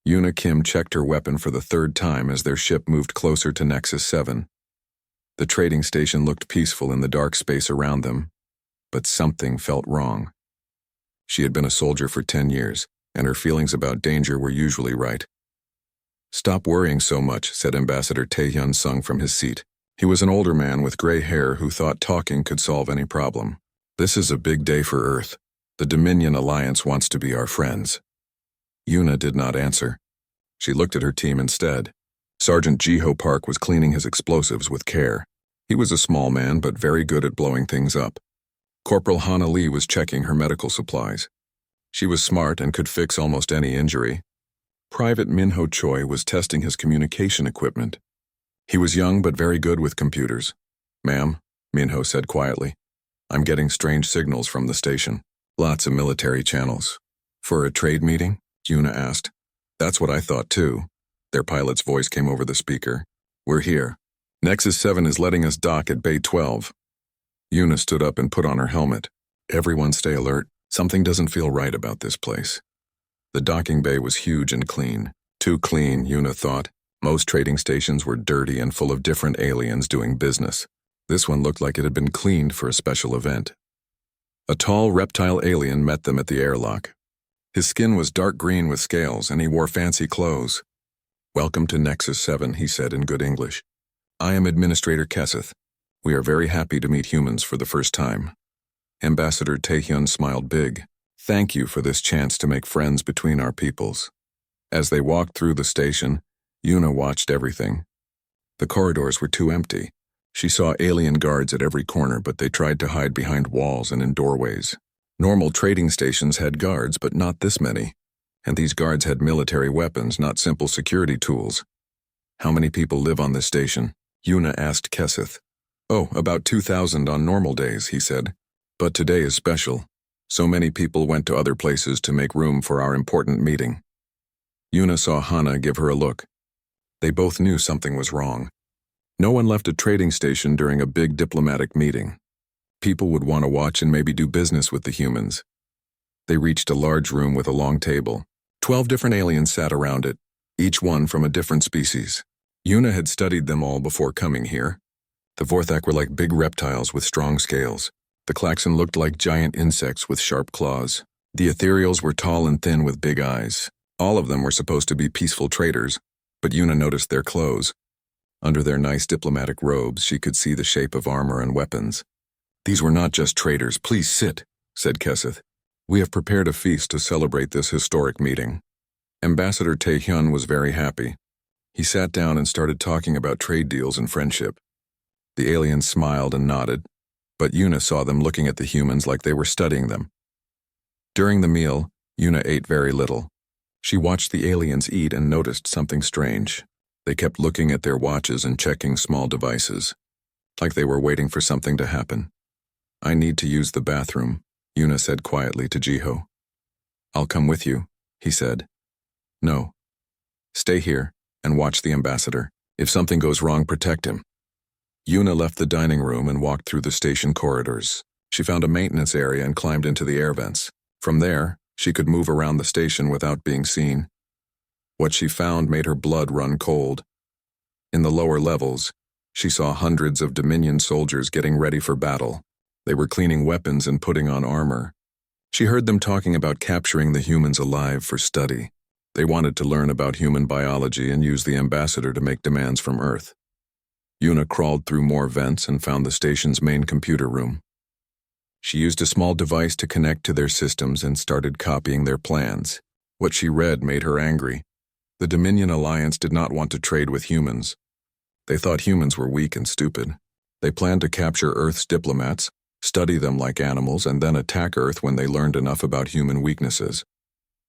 Yuna Kim checked her weapon for the third time as their ship moved closer to Nexus 7. The trading station looked peaceful in the dark space around them, but something felt wrong. She had been a soldier for 10 years, and her feelings about danger were usually right. "Stop worrying so much," said Ambassador Taehyun Sung from his seat. He was an older man with gray hair who thought talking could solve any problem. "This is a big day for Earth. The Dominion Alliance wants to be our friends." Yuna did not answer. She looked at her team instead. Sergeant Jiho Park was cleaning his explosives with care. He was a small man but very good at blowing things up. Corporal Hana Lee was checking her medical supplies. She was smart and could fix almost any injury. Private Minho Choi was testing his communication equipment. He was young but very good with computers. "Ma'am," Minho said quietly, "I'm getting strange signals from the station. Lots of military channels." "For a trade meeting?" Yuna asked. "That's what I thought too." Their pilot's voice came over the speaker. "We're here. Nexus 7 is letting us dock at Bay 12. Yuna stood up and put on her helmet. "Everyone stay alert. Something doesn't feel right about this place." The docking bay was huge and clean. Too clean, Yuna thought. Most trading stations were dirty and full of different aliens doing business. This one looked like it had been cleaned for a special event. A tall reptile alien met them at the airlock. His skin was dark green with scales, and he wore fancy clothes. "Welcome to Nexus 7, he said in good English. "I am Administrator Keseth. We are very happy to meet humans for the first time." Ambassador Taehyun smiled big. "Thank you for this chance to make friends between our peoples." As they walked through the station, Yuna watched everything. The corridors were too empty. She saw alien guards at every corner, but they tried to hide behind walls and in doorways. Normal trading stations had guards, but not this many. And these guards had military weapons, not simple security tools. "How many people live on this station?" Yuna asked Keseth. "Oh, about 2,000 on normal days," he said. "But today is special. So many people went to other places to make room for our important meeting." Yuna saw Hana give her a look. They both knew something was wrong. No one left a trading station during a big diplomatic meeting. People would want to watch and maybe do business with the humans. They reached a large room with a long table. 12 different aliens sat around it, each one from a different species. Yuna had studied them all before coming here. The Vorthak were like big reptiles with strong scales. The Klaxon looked like giant insects with sharp claws. The Ethereals were tall and thin with big eyes. All of them were supposed to be peaceful traders, but Yuna noticed their clothes. Under their nice diplomatic robes, she could see the shape of armor and weapons. "These were not just traders. Please sit," said Keseth. "We have prepared a feast to celebrate this historic meeting." Ambassador Taehyun was very happy. He sat down and started talking about trade deals and friendship. The aliens smiled and nodded, but Yuna saw them looking at the humans like they were studying them. During the meal, Yuna ate very little. She watched the aliens eat and noticed something strange. They kept looking at their watches and checking small devices, like they were waiting for something to happen. "I need to use the bathroom," Yuna said quietly to Jiho. "I'll come with you," he said. "No. Stay here and watch the ambassador. If something goes wrong, protect him." Yuna left the dining room and walked through the station corridors. She found a maintenance area and climbed into the air vents. From there, she could move around the station without being seen. What she found made her blood run cold. In the lower levels, she saw hundreds of Dominion soldiers getting ready for battle. They were cleaning weapons and putting on armor. She heard them talking about capturing the humans alive for study. They wanted to learn about human biology and use the ambassador to make demands from Earth. Yuna crawled through more vents and found the station's main computer room. She used a small device to connect to their systems and started copying their plans. What she read made her angry. The Dominion Alliance did not want to trade with humans. They thought humans were weak and stupid. They planned to capture Earth's diplomats, study them like animals, and then attack Earth when they learned enough about human weaknesses.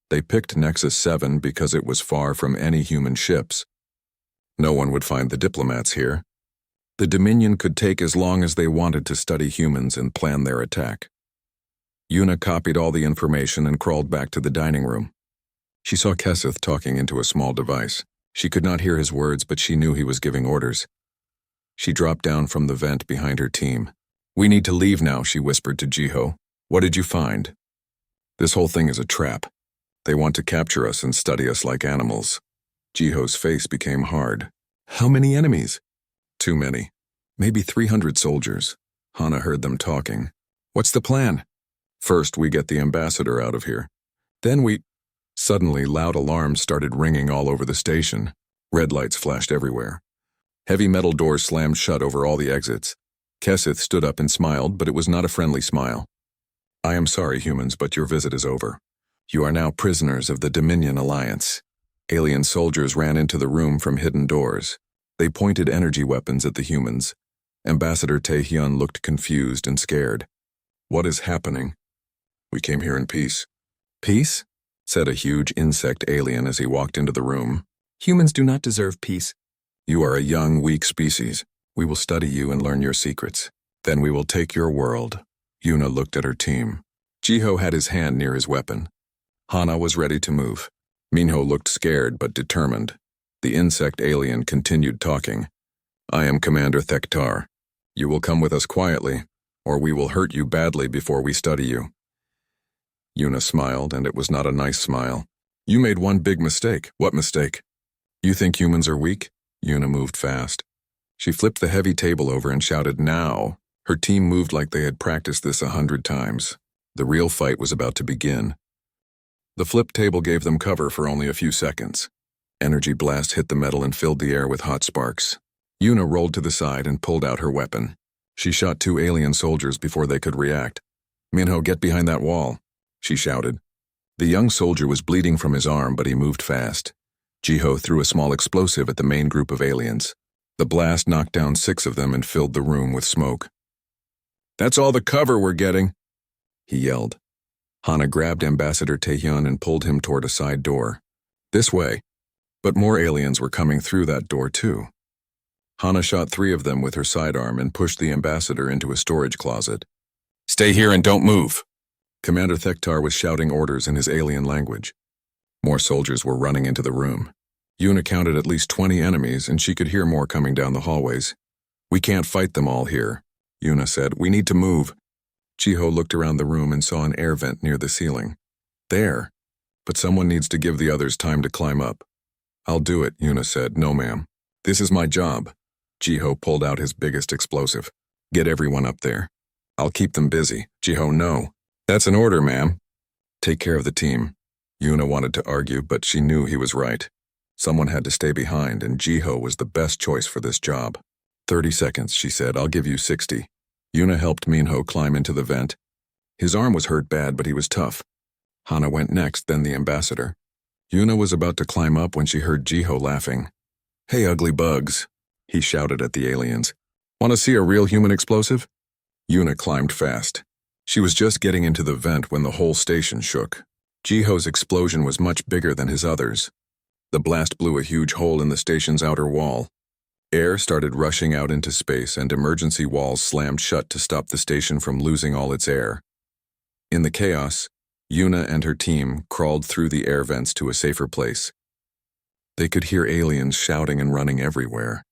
They picked Nexus 7 because it was far from any human ships. No one would find the diplomats here. The Dominion could take as long as they wanted to study humans and plan their attack. Yuna copied all the information and crawled back to the dining room. She saw Keseth talking into a small device. She could not hear his words, but she knew he was giving orders. She dropped down from the vent behind her team. "We need to leave now," she whispered to Jiho. "What did you find?" "This whole thing is a trap. They want to capture us and study us like animals. Jiho's face became hard. How many enemies? Too many. Maybe 300 soldiers. Hana heard them talking. What's the plan? First, we get the ambassador out of here. Then we... Suddenly, loud alarms started ringing all over the station. Red lights flashed everywhere. Heavy metal doors slammed shut over all the exits. Kesith stood up and smiled, but it was not a friendly smile. I am sorry, humans, but your visit is over. You are now prisoners of the Dominion Alliance. Alien soldiers ran into the room from hidden doors. They pointed energy weapons at the humans. Ambassador Taehyun looked confused and scared. What is happening? We came here in peace. Peace? Said a huge insect alien as he walked into the room. Humans do not deserve peace. You are a young, weak species. We will study you and learn your secrets. Then we will take your world. Yuna looked at her team. Jiho had his hand near his weapon. Hana was ready to move. Minho looked scared but determined. The insect alien continued talking. I am Commander Thektar. You will come with us quietly, or we will hurt you badly before we study you. Yuna smiled, and it was not a nice smile. You made one big mistake. What mistake? You think humans are weak? Yuna moved fast. She flipped the heavy table over and shouted, now. Her team moved like they had practiced this 100 times. The real fight was about to begin. The flipped table gave them cover for only a few seconds. Energy blast hit the metal and filled the air with hot sparks. Yuna rolled to the side and pulled out her weapon. She shot 2 alien soldiers before they could react. Minho, get behind that wall, she shouted. The young soldier was bleeding from his arm, but he moved fast. Jiho threw a small explosive at the main group of aliens. The blast knocked down 6 of them and filled the room with smoke. That's all the cover we're getting, he yelled. Hana grabbed Ambassador Taehyun and pulled him toward a side door. This way. But more aliens were coming through that door too. Hana shot 3 of them with her sidearm and pushed the ambassador into a storage closet. Stay here and don't move. Commander Thektar was shouting orders in his alien language. More soldiers were running into the room. Yuna counted at least 20 enemies, and she could hear more coming down the hallways. We can't fight them all here, Yuna said. We need to move. Jiho looked around the room and saw an air vent near the ceiling. There. But someone needs to give the others time to climb up. I'll do it, Yuna said. No, ma'am. This is my job. Jiho pulled out his biggest explosive. Get everyone up there. I'll keep them busy. Jiho, no. That's an order, ma'am. Take care of the team. Yuna wanted to argue, but she knew he was right. Someone had to stay behind, and Jiho was the best choice for this job. 30 seconds, she said. I'll give you 60. Yuna helped Minho climb into the vent. His arm was hurt bad, but he was tough. Hana went next, then the ambassador. Yuna was about to climb up when she heard Jiho laughing. Hey, ugly bugs, he shouted at the aliens. Want to see a real human explosive? Yuna climbed fast. She was just getting into the vent when the whole station shook. Jiho's explosion was much bigger than his others. The blast blew a huge hole in the station's outer wall. Air started rushing out into space, and emergency walls slammed shut to stop the station from losing all its air. In the chaos, Yuna and her team crawled through the air vents to a safer place. They could hear aliens shouting and running everywhere.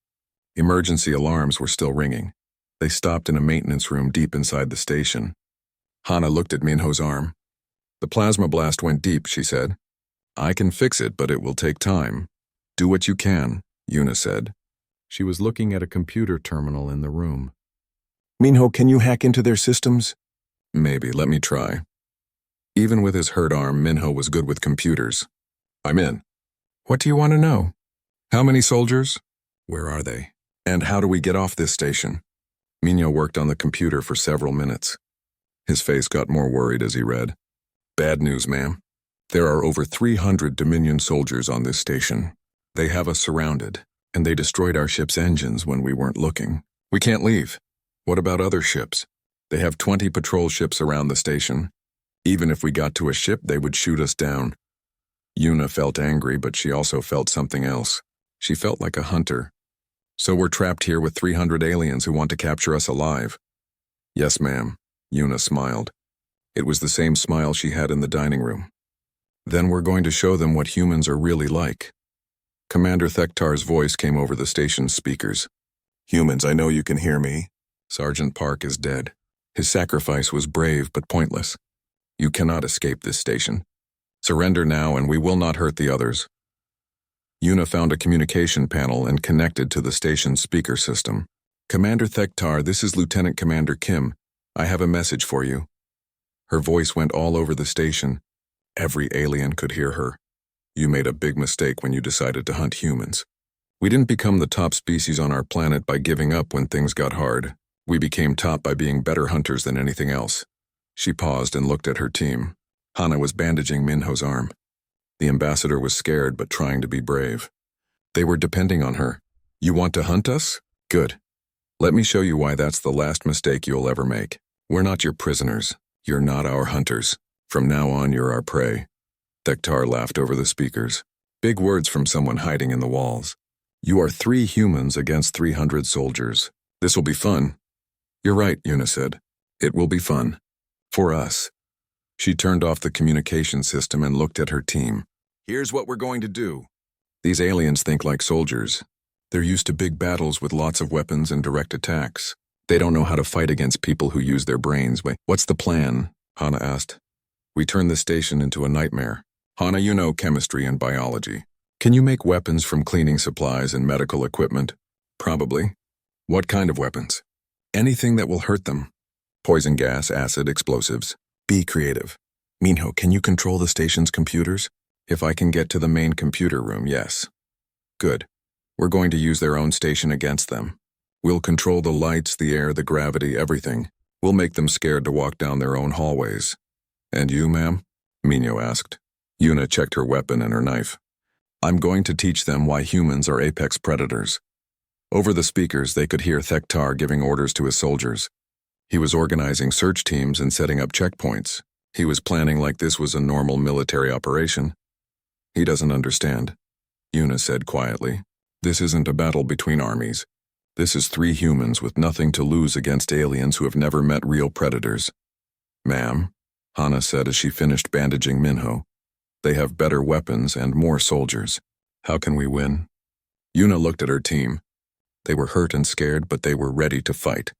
Emergency alarms were still ringing. They stopped in a maintenance room deep inside the station. Hana looked at Minho's arm. The plasma blast went deep, she said. I can fix it, but it will take time. Do what you can, Yuna said. She was looking at a computer terminal in the room. Minho, can you hack into their systems? Maybe, let me try. Even with his hurt arm, Minho was good with computers. I'm in. What do you want to know? How many soldiers? Where are they? And how do we get off this station? Minho worked on the computer for several minutes. His face got more worried as he read. Bad news, ma'am. There are over 300 Dominion soldiers on this station. They have us surrounded, and they destroyed our ship's engines when we weren't looking. We can't leave. What about other ships? They have 20 patrol ships around the station. Even if we got to a ship, they would shoot us down. Yuna felt angry, but she also felt something else. She felt like a hunter. So we're trapped here with 300 aliens who want to capture us alive. Yes, ma'am. Yuna smiled. It was the same smile she had in the dining room. Then we're going to show them what humans are really like. Commander Thektar's voice came over the station's speakers. Humans, I know you can hear me. Sergeant Park is dead. His sacrifice was brave but pointless. You cannot escape this station. Surrender now and we will not hurt the others. Yuna found a communication panel and connected to the station's speaker system. Commander Thektar, this is Lieutenant Commander Kim. I have a message for you. Her voice went all over the station. Every alien could hear her. You made a big mistake when you decided to hunt humans. We didn't become the top species on our planet by giving up when things got hard. We became top by being better hunters than anything else. She paused and looked at her team. Hana was bandaging Minho's arm. The ambassador was scared but trying to be brave. They were depending on her. You want to hunt us? Good. Let me show you why that's the last mistake you'll ever make. We're not your prisoners. You're not our hunters. From now on, you're our prey. Thektar laughed over the speakers. Big words from someone hiding in the walls. You are 3 humans against 300 soldiers. This will be fun. You're right, Yuna said. It will be fun. For us. She turned off the communication system and looked at her team. Here's what we're going to do. These aliens think like soldiers. They're used to big battles with lots of weapons and direct attacks. They don't know how to fight against people who use their brains. What's the plan? Hana asked. We turn the station into a nightmare. Hana, you know chemistry and biology. Can you make weapons from cleaning supplies and medical equipment? Probably. What kind of weapons? Anything that will hurt them. Poison gas, acid, explosives. Be creative. Minho, can you control the station's computers? If I can get to the main computer room, yes. Good. We're going to use their own station against them. We'll control the lights, the air, the gravity, everything. We'll make them scared to walk down their own hallways. And you, ma'am? Minho asked. Yuna checked her weapon and her knife. I'm going to teach them why humans are apex predators. Over the speakers, they could hear Thektar giving orders to his soldiers. He was organizing search teams and setting up checkpoints. He was planning like this was a normal military operation. He doesn't understand, Yuna said quietly. This isn't a battle between armies. This is 3 humans with nothing to lose against aliens who have never met real predators. Ma'am, Hana said as she finished bandaging Minho. They have better weapons and more soldiers. How can we win? Yuna looked at her team. They were hurt and scared, but they were ready to fight.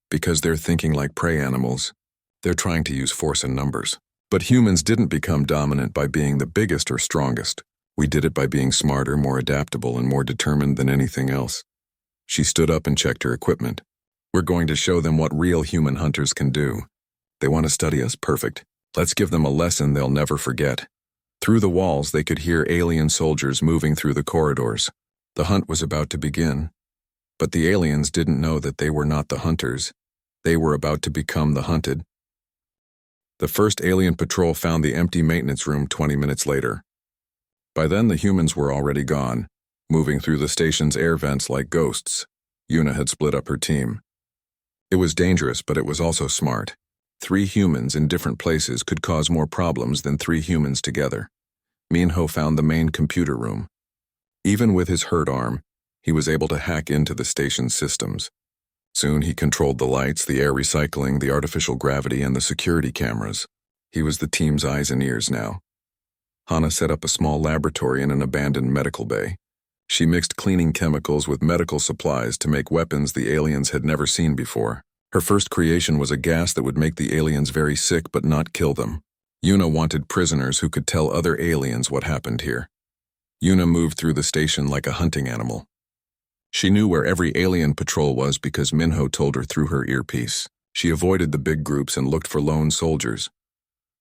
Because they're thinking like prey animals. They're trying to use force and numbers. But humans didn't become dominant by being the biggest or strongest. We did it by being smarter, more adaptable, and more determined than anything else. She stood up and checked her equipment. We're going to show them what real human hunters can do. They want to study us, perfect. Let's give them a lesson they'll never forget. Through the walls, they could hear alien soldiers moving through the corridors. The hunt was about to begin. But the aliens didn't know that they were not the hunters. They were about to become the hunted. The first alien patrol found the empty maintenance room 20 minutes later. By then, the humans were already gone, moving through the station's air vents like ghosts. Yuna had split up her team. It was dangerous, but it was also smart. 3 humans in different places could cause more problems than 3 humans together. Minho found the main computer room. Even with his hurt arm, he was able to hack into the station's systems. Soon he controlled the lights, the air recycling, the artificial gravity, and the security cameras. He was the team's eyes and ears now. Hana set up a small laboratory in an abandoned medical bay. She mixed cleaning chemicals with medical supplies to make weapons the aliens had never seen before. Her first creation was a gas that would make the aliens very sick but not kill them. Yuna wanted prisoners who could tell other aliens what happened here. Yuna moved through the station like a hunting animal. She knew where every alien patrol was because Minho told her through her earpiece. She avoided the big groups and looked for lone soldiers.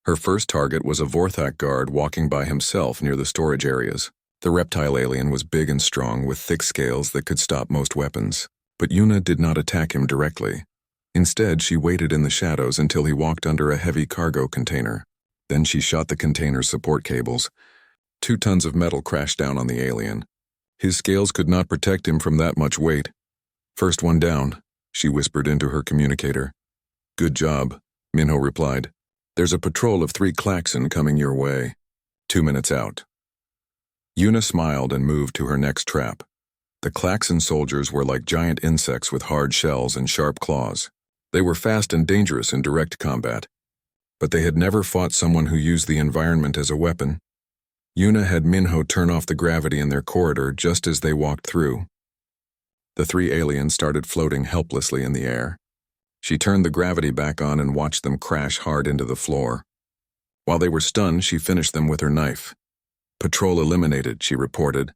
Her first target was a Vorthak guard walking by himself near the storage areas. The reptile alien was big and strong with thick scales that could stop most weapons. But Yuna did not attack him directly. Instead, she waited in the shadows until he walked under a heavy cargo container. Then she shot the container's support cables. 2 tons of metal crashed down on the alien. His scales could not protect him from that much weight. First one down, she whispered into her communicator. Good job, Minho replied. There's a patrol of 3 Klaxon coming your way. 2 minutes out. Yuna smiled and moved to her next trap. The Klaxon soldiers were like giant insects with hard shells and sharp claws. They were fast and dangerous in direct combat. But they had never fought someone who used the environment as a weapon. Yuna had Minho turn off the gravity in their corridor just as they walked through. The 3 aliens started floating helplessly in the air. She turned the gravity back on and watched them crash hard into the floor. While they were stunned, she finished them with her knife. "Patrol eliminated," she reported.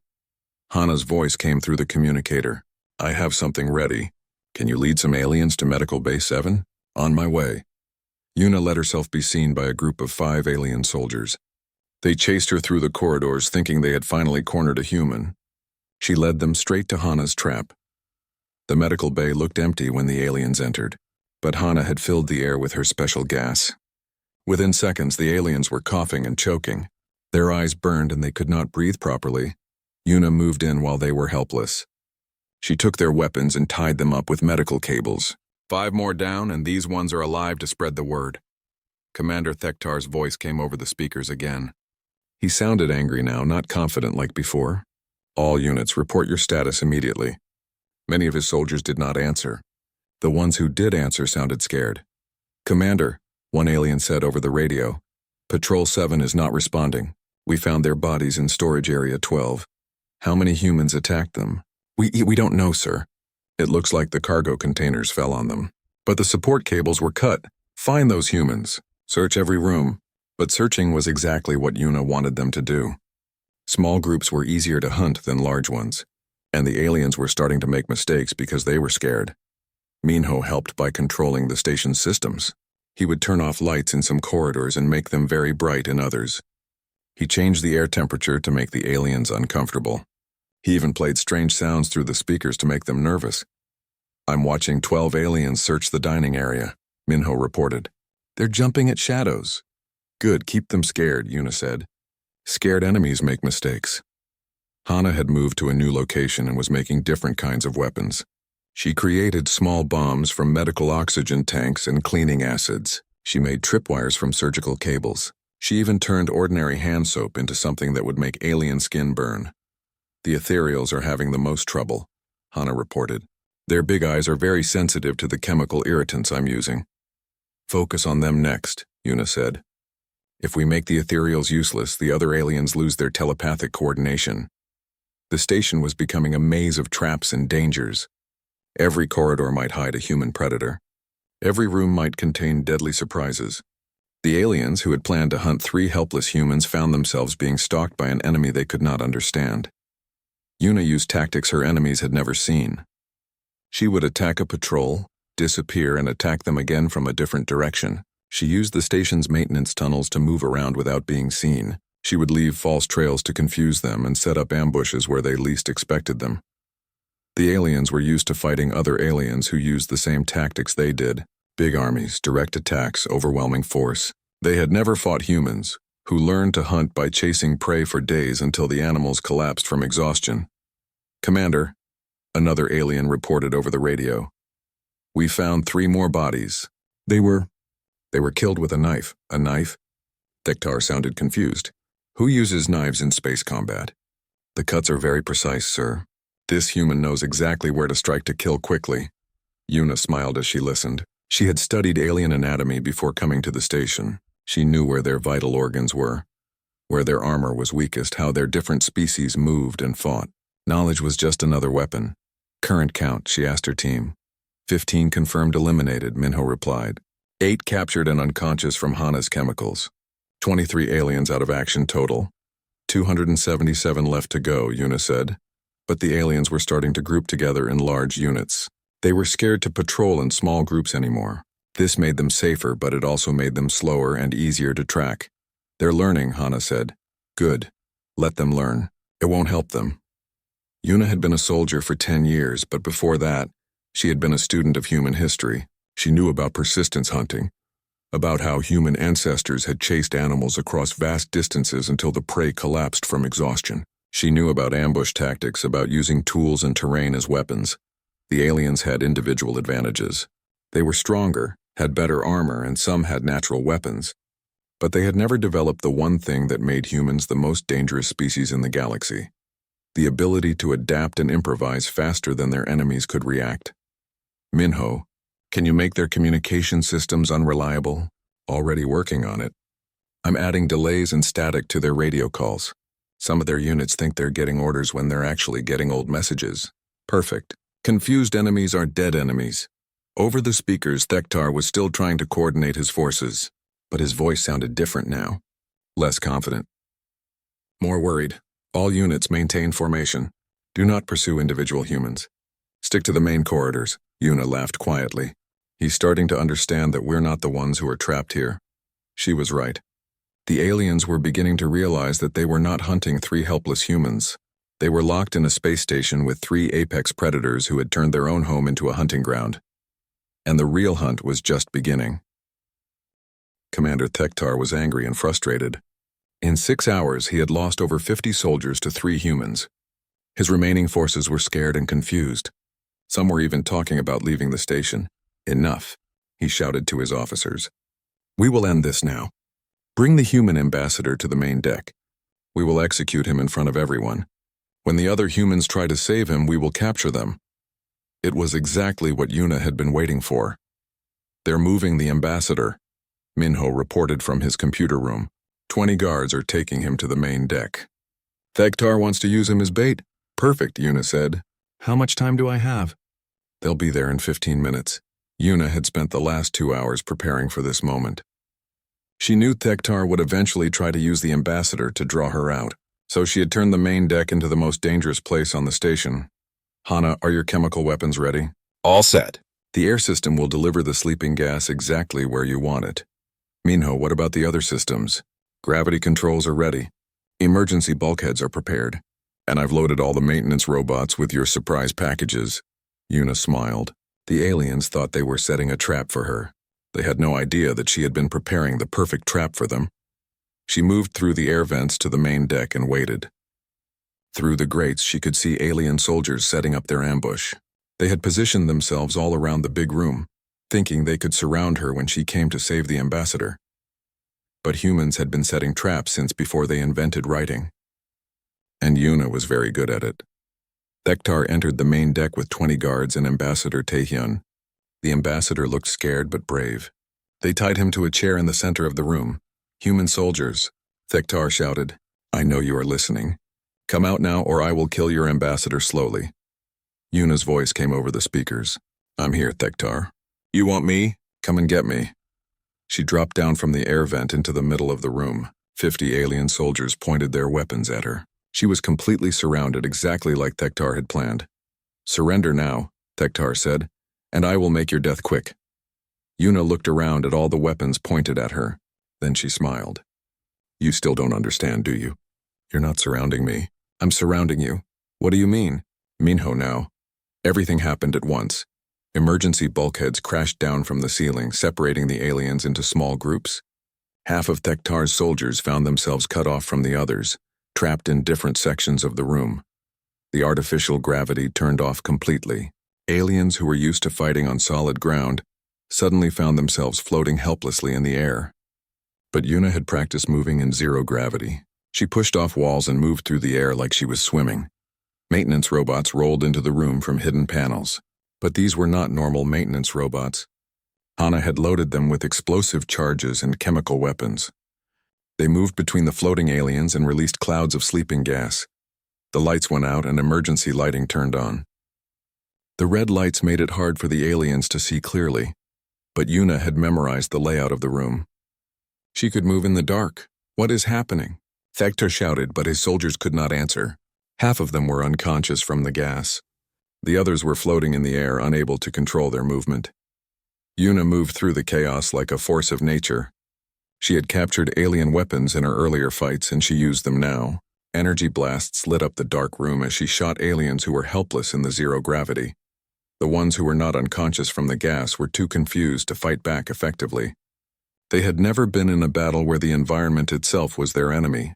Hana's voice came through the communicator. "I have something ready. Can you lead some aliens to Medical Base 7? On my way." Yuna let herself be seen by a group of 5 alien soldiers. They chased her through the corridors, thinking they had finally cornered a human. She led them straight to Hana's trap. The medical bay looked empty when the aliens entered, but Hana had filled the air with her special gas. Within seconds, the aliens were coughing and choking. Their eyes burned and they could not breathe properly. Yuna moved in while they were helpless. She took their weapons and tied them up with medical cables. 5 more down, and these ones are alive to spread the word. Commander Thektar's voice came over the speakers again. He sounded angry now, not confident like before. "All units, report your status immediately." Many of his soldiers did not answer. The ones who did answer sounded scared. "Commander," one alien said over the radio, "Patrol 7 is not responding. We found their bodies in storage area 12. How many humans attacked them?" We don't know, sir. It looks like the cargo containers fell on them. But the support cables were cut. Find those humans. Search every room." But searching was exactly what Yuna wanted them to do. Small groups were easier to hunt than large ones, and the aliens were starting to make mistakes because they were scared. Minho helped by controlling the station's systems. He would turn off lights in some corridors and make them very bright in others. He changed the air temperature to make the aliens uncomfortable. He even played strange sounds through the speakers to make them nervous. "I'm watching 12 aliens search the dining area," Minho reported. "They're jumping at shadows." "Good, keep them scared," Yuna said. "Scared enemies make mistakes." Hana had moved to a new location and was making different kinds of weapons. She created small bombs from medical oxygen tanks and cleaning acids. She made tripwires from surgical cables. She even turned ordinary hand soap into something that would make alien skin burn. "The ethereals are having the most trouble," Hana reported. "Their big eyes are very sensitive to the chemical irritants I'm using." "Focus on them next," Yuna said. "If we make the ethereals useless, the other aliens lose their telepathic coordination." The station was becoming a maze of traps and dangers. Every corridor might hide a human predator. Every room might contain deadly surprises. The aliens, who had planned to hunt 3 helpless humans, found themselves being stalked by an enemy they could not understand. Yuna used tactics her enemies had never seen. She would attack a patrol, disappear, and attack them again from a different direction. She used the station's maintenance tunnels to move around without being seen. She would leave false trails to confuse them and set up ambushes where they least expected them. The aliens were used to fighting other aliens who used the same tactics they did. Big armies, direct attacks, overwhelming force. They had never fought humans, who learned to hunt by chasing prey for days until the animals collapsed from exhaustion. "Commander," another alien reported over the radio, "we found 3 more bodies. They were killed with a knife." "A knife?" Thektar sounded confused. "Who uses knives in space combat?" "The cuts are very precise, sir. This human knows exactly where to strike to kill quickly." Yuna smiled as she listened. She had studied alien anatomy before coming to the station. She knew where their vital organs were, where their armor was weakest, how their different species moved and fought. Knowledge was just another weapon. "Current count," she asked her team. 15 confirmed eliminated, Minho replied. 8 captured and unconscious from Hana's chemicals. 23 aliens out of action total. 277 left to go, Yuna said. But the aliens were starting to group together in large units. They were scared to patrol in small groups anymore. This made them safer, but it also made them slower and easier to track. "They're learning," Hana said. "Good. Let them learn. It won't help them." Yuna had been a soldier for 10 years, but before that, she had been a student of human history. She knew about persistence hunting, about how human ancestors had chased animals across vast distances until the prey collapsed from exhaustion. She knew about ambush tactics, about using tools and terrain as weapons. The aliens had individual advantages. They were stronger, had better armor, and some had natural weapons. But they had never developed the one thing that made humans the most dangerous species in the galaxy: the ability to adapt and improvise faster than their enemies could react. "Minho, can you make their communication systems unreliable?" "Already working on it. I'm adding delays and static to their radio calls. Some of their units think they're getting orders when they're actually getting old messages." "Perfect. Confused enemies are dead enemies." Over the speakers, Thektar was still trying to coordinate his forces. but his voice sounded different now, less confident. More worried. All units maintain formation. Do not pursue individual humans. Stick to the main corridors. Yuna laughed quietly. He's starting to understand that we're not the ones who are trapped here. She was right. The aliens were beginning to realize that they were not hunting 3 helpless humans. They were locked in a space station with 3 apex predators who had turned their own home into a hunting ground. And the real hunt was just beginning. Commander Thektar was angry and frustrated. In 6 hours, he had lost over 50 soldiers to 3 humans. His remaining forces were scared and confused. Some were even talking about leaving the station. Enough, he shouted to his officers. We will end this now. Bring the human ambassador to the main deck. We will execute him in front of everyone. When the other humans try to save him, we will capture them. It was exactly what Yuna had been waiting for. They're moving the ambassador, Minho reported from his computer room. 20 guards are taking him to the main deck. Thektar wants to use him as bait. Perfect, Yuna said. How much time do I have? They'll be there in 15 minutes. Yuna had spent the last 2 hours preparing for this moment. She knew Thektar would eventually try to use the ambassador to draw her out, so she had turned the main deck into the most dangerous place on the station. Hana, are your chemical weapons ready? All set. The air system will deliver the sleeping gas exactly where you want it. Minho, what about the other systems? Gravity controls are ready. Emergency bulkheads are prepared. And I've loaded all the maintenance robots with your surprise packages. Yuna smiled. The aliens thought they were setting a trap for her. They had no idea that she had been preparing the perfect trap for them. She moved through the air vents to the main deck and waited. Through the grates, she could see alien soldiers setting up their ambush. They had positioned themselves all around the big room, thinking they could surround her when she came to save the ambassador. But humans had been setting traps since before they invented writing. And Yuna was very good at it. Thektar entered the main deck with 20 guards and Ambassador Taehyun. The ambassador looked scared but brave. They tied him to a chair in the center of the room. Human soldiers, Thektar shouted. I know you are listening. Come out now or I will kill your ambassador slowly. Yuna's voice came over the speakers. I'm here, Thektar. You want me? Come and get me. She dropped down from the air vent into the middle of the room. 50 alien soldiers pointed their weapons at her. She was completely surrounded exactly like Thektar had planned. Surrender now, Thektar said, and I will make your death quick. Yuna looked around at all the weapons pointed at her. Then she smiled. You still don't understand, do you? You're not surrounding me. I'm surrounding you. What do you mean? Minho now. Everything happened at once. Emergency bulkheads crashed down from the ceiling, separating the aliens into small groups. Half of Thektar's soldiers found themselves cut off from the others, trapped in different sections of the room. The artificial gravity turned off completely. Aliens who were used to fighting on solid ground suddenly found themselves floating helplessly in the air. But Yuna had practiced moving in zero gravity. She pushed off walls and moved through the air like she was swimming. Maintenance robots rolled into the room from hidden panels. But these were not normal maintenance robots. Hana had loaded them with explosive charges and chemical weapons. They moved between the floating aliens and released clouds of sleeping gas. The lights went out and emergency lighting turned on. The red lights made it hard for the aliens to see clearly, but Yuna had memorized the layout of the room. She could move in the dark. What is happening? Thektar shouted, but his soldiers could not answer. Half of them were unconscious from the gas. The others were floating in the air, unable to control their movement. Yuna moved through the chaos like a force of nature. She had captured alien weapons in her earlier fights, and she used them now. Energy blasts lit up the dark room as she shot aliens who were helpless in the zero gravity. The ones who were not unconscious from the gas were too confused to fight back effectively. They had never been in a battle where the environment itself was their enemy.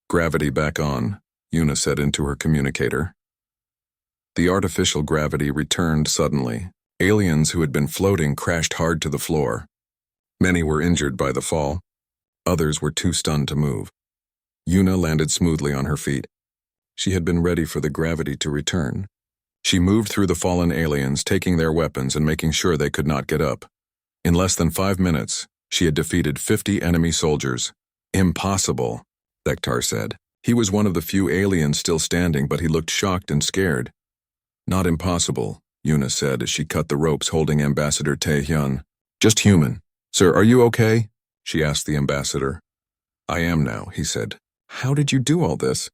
Gravity back on, Yuna said into her communicator. The artificial gravity returned suddenly. Aliens who had been floating crashed hard to the floor. Many were injured by the fall. Others were too stunned to move. Yuna landed smoothly on her feet. She had been ready for the gravity to return. She moved through the fallen aliens, taking their weapons and making sure they could not get up. In less than 5 minutes, she had defeated 50 enemy soldiers. Impossible, Thektar said. He was one of the few aliens still standing, but he looked shocked and scared. Not impossible, Yuna said as she cut the ropes holding Ambassador Taehyun. Just human. Sir, are you okay? she asked the ambassador. I am now, he said. How did you do all this?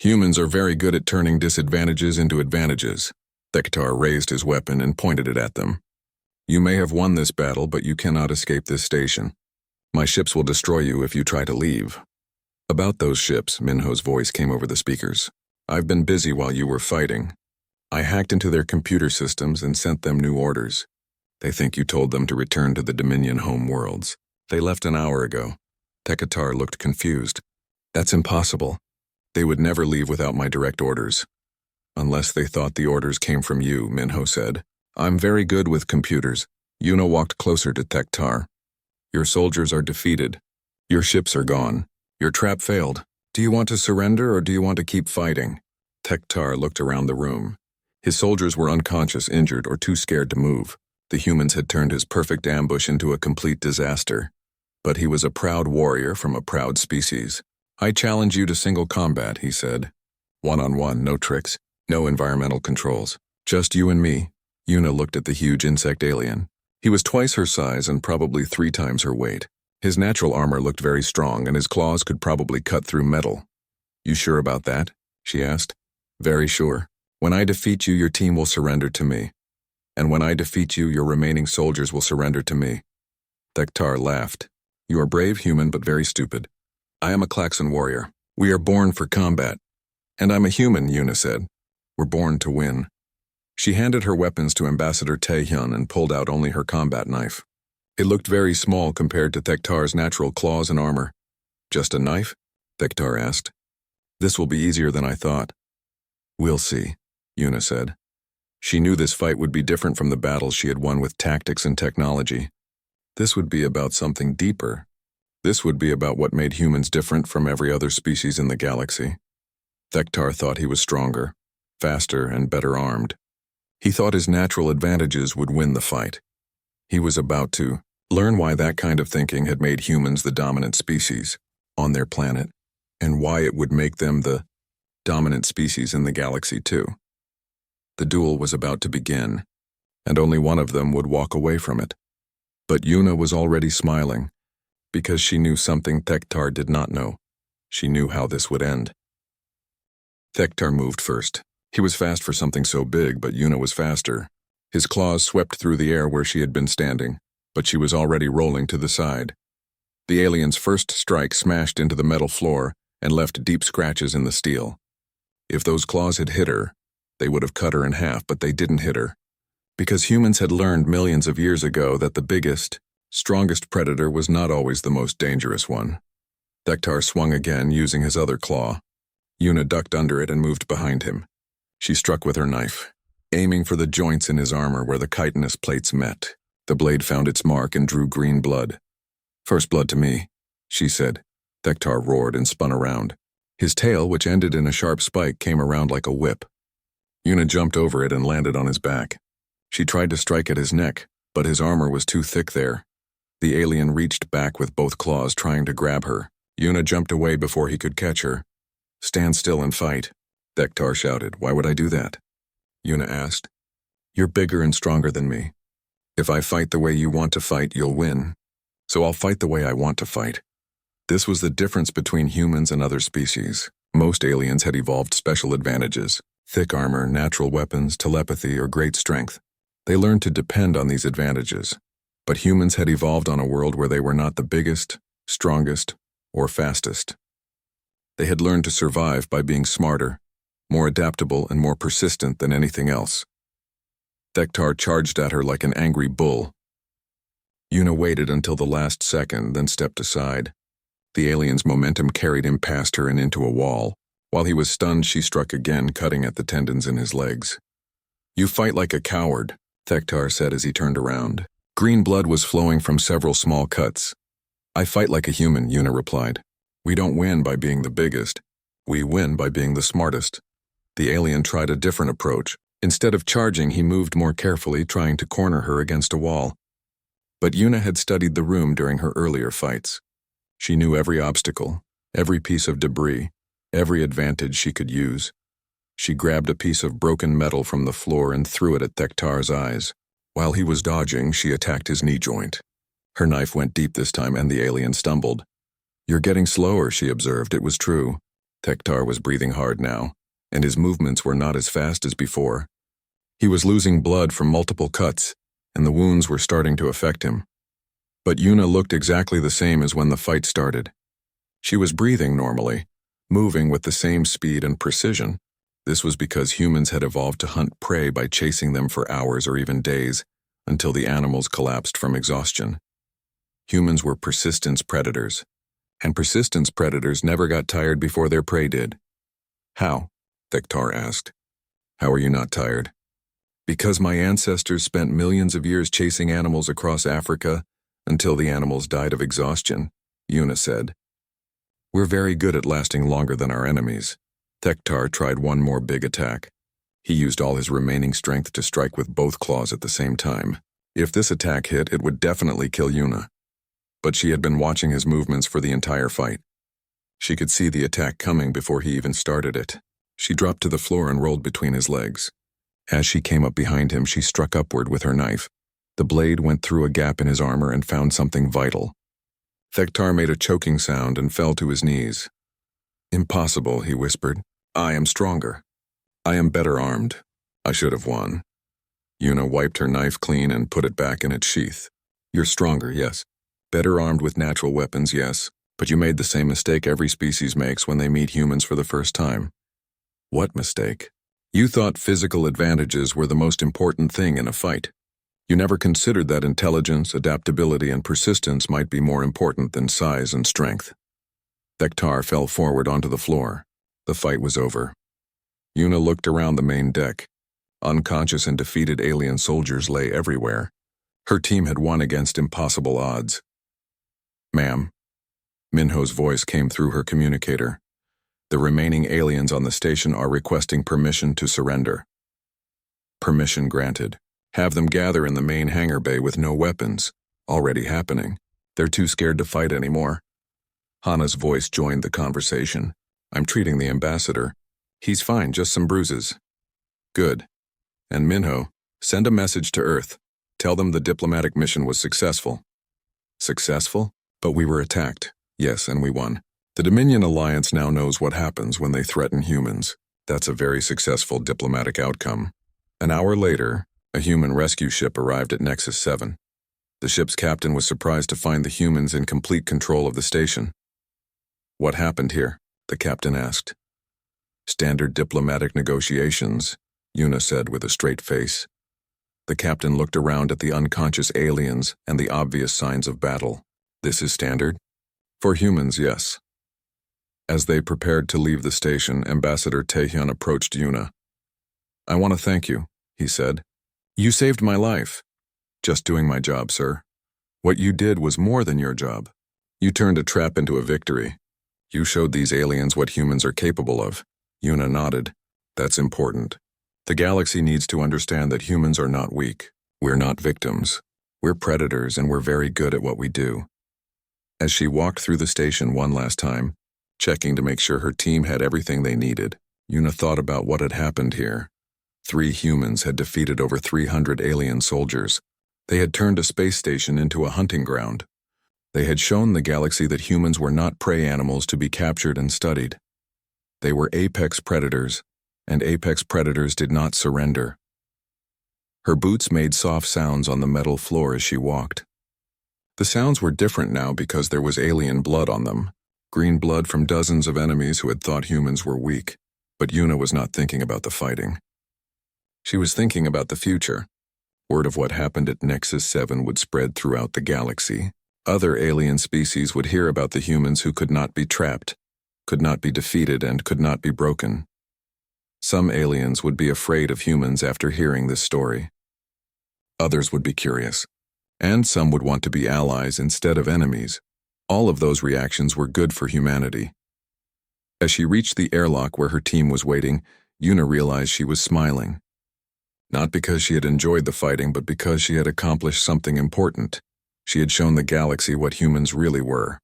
Humans are very good at turning disadvantages into advantages. Thektar raised his weapon and pointed it at them. You may have won this battle, but you cannot escape this station. My ships will destroy you if you try to leave. About those ships, Minho's voice came over the speakers. I've been busy while you were fighting. I hacked into their computer systems and sent them new orders. They think you told them to return to the Dominion home worlds. They left an hour ago. Tekatar looked confused. That's impossible. They would never leave without my direct orders. Unless they thought the orders came from you, Minho said. I'm very good with computers. Yuna walked closer to Tekatar. Your soldiers are defeated. Your ships are gone. Your trap failed. Do you want to surrender or do you want to keep fighting? Tekatar looked around the room. His soldiers were unconscious, injured, or too scared to move. The humans had turned his perfect ambush into a complete disaster. But he was a proud warrior from a proud species. I challenge you to single combat, he said. One-on-one, no tricks, no environmental controls. Just you and me. Yuna looked at the huge insect alien. He was twice her size and probably 3 times her weight. His natural armor looked very strong and his claws could probably cut through metal. You sure about that? She asked. Very sure. When I defeat you, your team will surrender to me. And when I defeat you, your remaining soldiers will surrender to me. Thektar laughed. You are brave human, but very stupid. I am a Klaxon warrior. We are born for combat. And I'm a human, Yuna said. We're born to win. She handed her weapons to Ambassador Taehyun and pulled out only her combat knife. It looked very small compared to Thektar's natural claws and armor. Just a knife? Thektar asked. This will be easier than I thought. We'll see, Yuna said. She knew this fight would be different from the battles she had won with tactics and technology. This would be about something deeper. This would be about what made humans different from every other species in the galaxy. Thektar thought he was stronger, faster, and better armed. He thought his natural advantages would win the fight. He was about to learn why that kind of thinking had made humans the dominant species on their planet, and why it would make them the dominant species in the galaxy too. The duel was about to begin, and only one of them would walk away from it. But Yuna was already smiling, because she knew something Thektar did not know. She knew how this would end. Thektar moved first. He was fast for something so big, but Yuna was faster. His claws swept through the air where she had been standing, but she was already rolling to the side. The alien's first strike smashed into the metal floor and left deep scratches in the steel. If those claws had hit her, they would have cut her in half, but they didn't hit her. Because humans had learned millions of years ago that the biggest, strongest predator was not always the most dangerous one. Thektar swung again, using his other claw. Yuna ducked under it and moved behind him. She struck with her knife, aiming for the joints in his armor where the chitinous plates met. The blade found its mark and drew green blood. First blood to me, she said. Thektar roared and spun around. His tail, which ended in a sharp spike, came around like a whip. Yuna jumped over it and landed on his back. She tried to strike at his neck, but his armor was too thick there. The alien reached back with both claws, trying to grab her. Yuna jumped away before he could catch her. Stand still and fight, Thektar shouted. Why would I do that? Yuna asked. You're bigger and stronger than me. If I fight the way you want to fight, you'll win. So I'll fight the way I want to fight. This was the difference between humans and other species. Most aliens had evolved special advantages: thick armor, natural weapons, telepathy, or great strength. They learned to depend on these advantages. But humans had evolved on a world where they were not the biggest, strongest, or fastest. They had learned to survive by being smarter, more adaptable, and more persistent than anything else. Thektar charged at her like an angry bull. Yuna waited until the last second, then stepped aside. The alien's momentum carried him past her and into a wall. While he was stunned, she struck again, cutting at the tendons in his legs. You fight like a coward, Thektar said as he turned around. Green blood was flowing from several small cuts. I fight like a human, Yuna replied. We don't win by being the biggest. We win by being the smartest. The alien tried a different approach. Instead of charging, he moved more carefully, trying to corner her against a wall. But Yuna had studied the room during her earlier fights. She knew every obstacle, every piece of debris, every advantage she could use. She grabbed a piece of broken metal from the floor and threw it at Thektar's eyes. While he was dodging, she attacked his knee joint. Her knife went deep this time and the alien stumbled. "You're getting slower," she observed. It was true. Tektar was breathing hard now, and his movements were not as fast as before. He was losing blood from multiple cuts, and the wounds were starting to affect him. But Yuna looked exactly the same as when the fight started. She was breathing normally, moving with the same speed and precision. This was because humans had evolved to hunt prey by chasing them for hours or even days, until the animals collapsed from exhaustion. Humans were persistence predators, and persistence predators never got tired before their prey did. "How?" Tektar asked. "How are you not tired?" "Because my ancestors spent millions of years chasing animals across Africa until the animals died of exhaustion," Yuna said. "We're very good at lasting longer than our enemies." Tektar tried one more big attack. He used all his remaining strength to strike with both claws at the same time. If this attack hit, it would definitely kill Yuna. But she had been watching his movements for the entire fight. She could see the attack coming before he even started it. She dropped to the floor and rolled between his legs. As she came up behind him, she struck upward with her knife. The blade went through a gap in his armor and found something vital. Tektar made a choking sound and fell to his knees. "Impossible," he whispered. "I am stronger. I am better armed. I should have won." Yuna wiped her knife clean and put it back in its sheath. "You're stronger, yes. Better armed with natural weapons, yes. But you made the same mistake every species makes when they meet humans for the first time." "What mistake?" "You thought physical advantages were the most important thing in a fight. You never considered that intelligence, adaptability, and persistence might be more important than size and strength." Tektar fell forward onto the floor. The fight was over. Yuna looked around the main deck. Unconscious and defeated alien soldiers lay everywhere. Her team had won against impossible odds. "Ma'am." Minho's voice came through her communicator. "The remaining aliens on the station are requesting permission to surrender." "Permission granted. Have them gather in the main hangar bay with no weapons." "Already happening. They're too scared to fight anymore." Hana's voice joined the conversation. "I'm treating the ambassador. He's fine, just some bruises." "Good. And Minho, send a message to Earth. Tell them the diplomatic mission was successful." "Successful? But we were attacked." "Yes, and we won. The Dominion Alliance now knows what happens when they threaten humans. That's a very successful diplomatic outcome." An hour later, a human rescue ship arrived at Nexus 7. The ship's captain was surprised to find the humans in complete control of the station. "What happened here?" the captain asked. "Standard diplomatic negotiations," Yuna said with a straight face. The captain looked around at the unconscious aliens and the obvious signs of battle. "This is standard?" "For humans, yes." As they prepared to leave the station, Ambassador Taehyun approached Yuna. "I want to thank you," he said. "You saved my life." "Just doing my job, sir." "What you did was more than your job. You turned a trap into a victory. You showed these aliens what humans are capable of." Yuna nodded. "That's important. The galaxy needs to understand that humans are not weak. We're not victims. We're predators, and we're very good at what we do." As she walked through the station one last time, checking to make sure her team had everything they needed, Yuna thought about what had happened here. 3 humans had defeated over 300 alien soldiers. They had turned a space station into a hunting ground. They had shown the galaxy that humans were not prey animals to be captured and studied. They were apex predators, and apex predators did not surrender. Her boots made soft sounds on the metal floor as she walked. The sounds were different now because there was alien blood on them, green blood from dozens of enemies who had thought humans were weak. But Yuna was not thinking about the fighting. She was thinking about the future. Word of what happened at Nexus 7 would spread throughout the galaxy. Other alien species would hear about the humans who could not be trapped, could not be defeated, and could not be broken. Some aliens would be afraid of humans after hearing this story. Others would be curious. And some would want to be allies instead of enemies. All of those reactions were good for humanity. As she reached the airlock where her team was waiting, Yuna realized she was smiling. Not because she had enjoyed the fighting, but because she had accomplished something important. She had shown the galaxy what humans really were.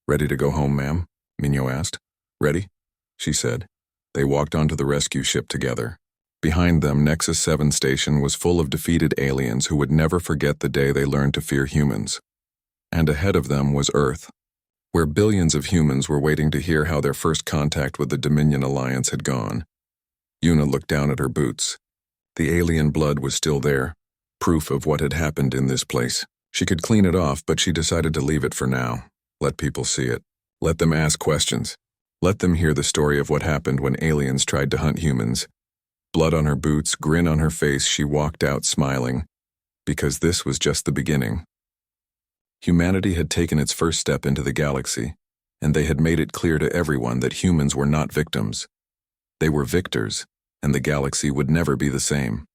"Ready to go home, ma'am?" Minho asked. "Ready," she said. They walked onto the rescue ship together. Behind them, Nexus 7 station was full of defeated aliens who would never forget the day they learned to fear humans. And ahead of them was Earth, where billions of humans were waiting to hear how their first contact with the Dominion Alliance had gone. Yuna looked down at her boots. The alien blood was still there, proof of what had happened in this place. She could clean it off, but she decided to leave it for now. Let people see it. Let them ask questions. Let them hear the story of what happened when aliens tried to hunt humans. Blood on her boots, grin on her face, she walked out smiling, because this was just the beginning. Humanity had taken its first step into the galaxy, and they had made it clear to everyone that humans were not victims. They were victors, and the galaxy would never be the same.